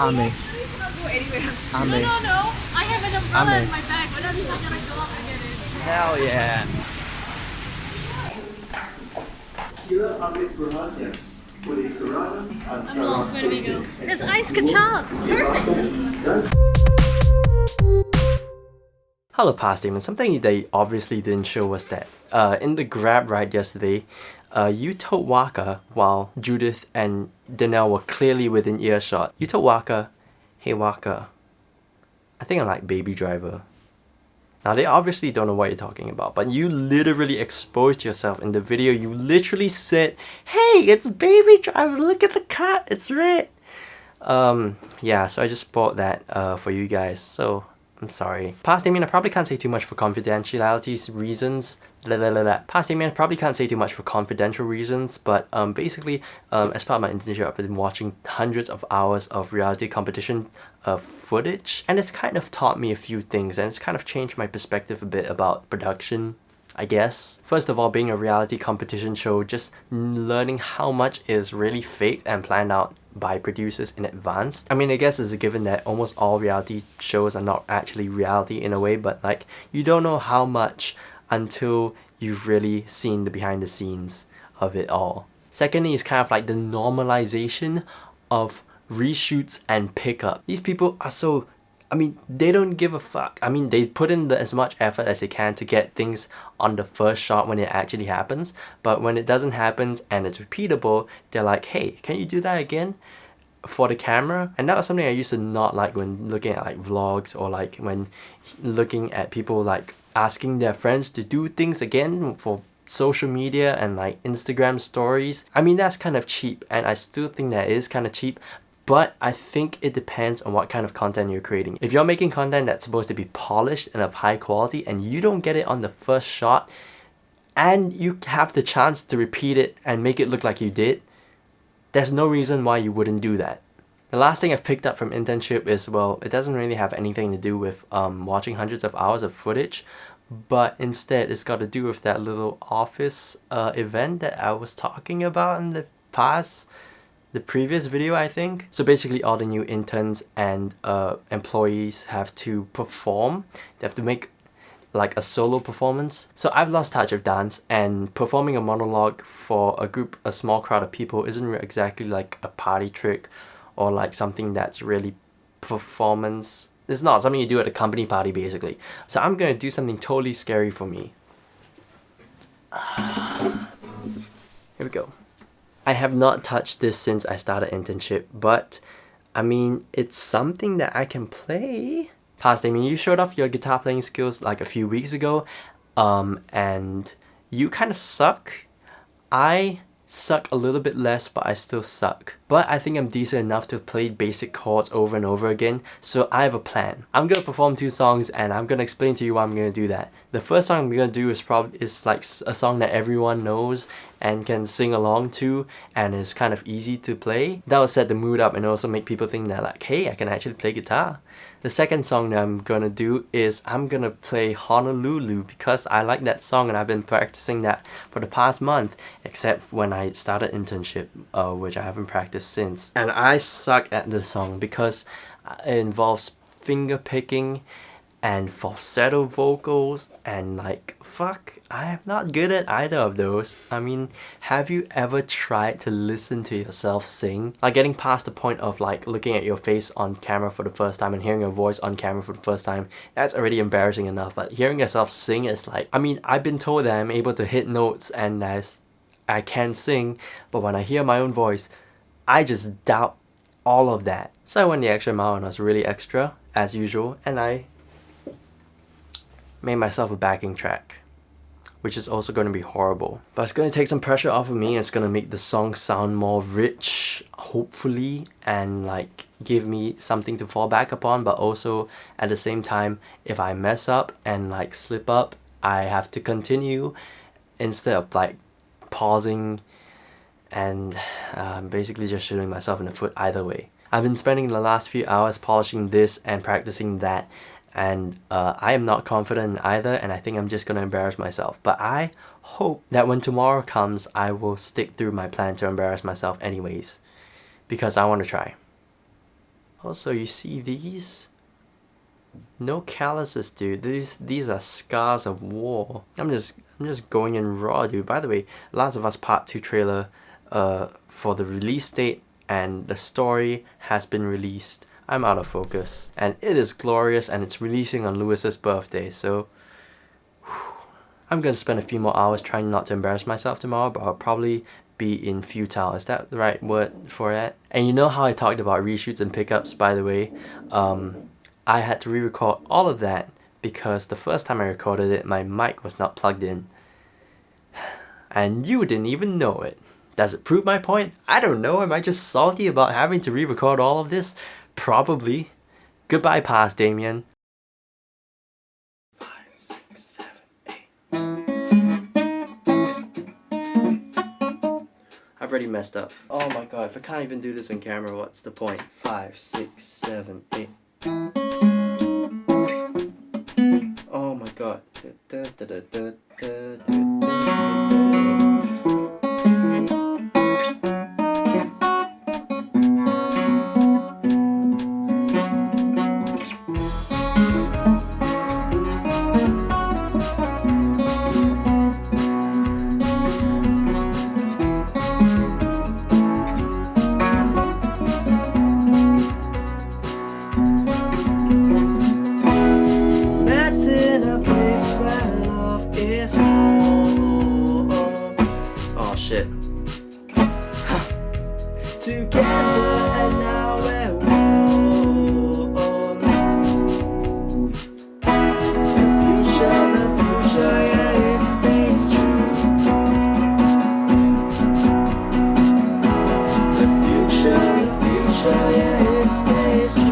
Ame. Please not go anywhere else. Ame. No. I have an umbrella Ame. in my bag. Whenever I'm gonna go up, I get it. Hell yeah. I'm lost. Where do we go? There's ice kachap. Perfect. Hello, past Damien. Something they obviously didn't show was that in the Grab ride yesterday, you told Waka while Judith and Danelle were clearly within earshot. You told Waka, "Hey Waka, I think I like Baby Driver." Now they obviously don't know what you're talking about, but you literally exposed yourself in the video. You literally said, "Hey, it's Baby Driver. Look at the cut. It's red." Yeah, so I just bought that for you guys. So I'm sorry. Past Damien, I probably can't say too much for confidentiality reasons. Past Damien, I probably can't say too much for confidential reasons, but basically, as part of my internship, I've been watching hundreds of hours of reality competition footage, and it's kind of taught me a few things, and it's kind of changed my perspective a bit about production, I guess. First of all, being a reality competition show, just learning how much is really faked and planned out by producers in advance. I mean, I guess it's a given that almost all reality shows are not actually reality in a way, but like, you don't know how much until you've really seen the behind the scenes of it all. Secondly, it's kind of like the normalization of reshoots and pickup. These people are so, I mean, they don't give a fuck. I mean, they put in as much effort as they can to get things on the first shot when it actually happens. But when it doesn't happen and it's repeatable, they're like, "Hey, can you do that again for the camera?" And that was something I used to not like when looking at like vlogs, or like when looking at people like asking their friends to do things again for social media and like Instagram stories. I mean, that's kind of cheap, and I still think that is kind of cheap. But I think it depends on what kind of content you're creating. If you're making content that's supposed to be polished and of high quality, and you don't get it on the first shot, and you have the chance to repeat it and make it look like you did, there's no reason why you wouldn't do that. The last thing I've picked up from internship is, well, it doesn't really have anything to do with watching hundreds of hours of footage, but instead it's got to do with that little office event that I was talking about in the previous video, I think. So basically all the new interns and employees have to perform. They have to make like a solo performance. So I've lost touch of dance, and performing a monologue for a small crowd of people isn't exactly like a party trick or like something that's really performance. It's not something you do at a company party basically. So I'm gonna do something totally scary for me. Here we go. I have not touched this since I started internship, but I mean, it's something that I can play. Past Damien, you showed off your guitar playing skills like a few weeks ago, and you kind of suck. I suck a little bit less, but I still suck. But I think I'm decent enough to play basic chords over and over again, so I have a plan. I'm gonna perform 2 songs, and I'm gonna explain to you why I'm gonna do that. The first song I'm gonna do is like a song that everyone knows and can sing along to, and is kind of easy to play. That will set the mood up and also make people think that like, hey, I can actually play guitar. The second song that I'm gonna do is I'm gonna play Honolulu, because I like that song and I've been practicing that for the past month, except when I started internship, which I haven't practiced since. And I suck at this song because it involves finger picking and falsetto vocals, and like, fuck, I am not good at either of those. I mean, have you ever tried to listen to yourself sing? Like getting past the point of like looking at your face on camera for the first time and hearing your voice on camera for the first time, that's already embarrassing enough, but hearing yourself sing is like, I mean, I've been told that I'm able to hit notes and that I can sing, but when I hear my own voice, I just doubt all of that. So I went the extra mile and I was really extra, as usual, and I made myself a backing track, which is also going to be horrible. But it's going to take some pressure off of me. It's going to make the song sound more rich, hopefully, and like give me something to fall back upon, but also at the same time, if I mess up and like slip up, I have to continue instead of like pausing and basically just shooting myself in the foot either way. I've been spending the last few hours polishing this and practicing that, and I am not confident in either, and I think I'm just gonna embarrass myself. But I hope that when tomorrow comes, I will stick through my plan to embarrass myself anyways, because I want to try. Also, you see these? No calluses, dude. These are scars of war. I'm just going in raw, dude. By the way, Last of Us Part 2 trailer for the release date and the story has been released. I'm out of focus. And it is glorious, and it's releasing on Lewis's birthday, so I'm gonna spend a few more hours trying not to embarrass myself tomorrow, but I'll probably be in futile. Is that the right word for it? And you know how I talked about reshoots and pickups, by the way? I had to re-record all of that because the first time I recorded it, my mic was not plugged in. And you didn't even know it. Does it prove my point? I don't know. Am I just salty about having to re-record all of this? Probably. Goodbye, past Damien. 5, 6, 7, 8. I've already messed up. Oh my god, if I can't even do this on camera, what's the point? 5, 6, 7, 8. Oh my god. Oh shit. Together and now we're one. The future, yeah, it stays true. The future, yeah, it stays true.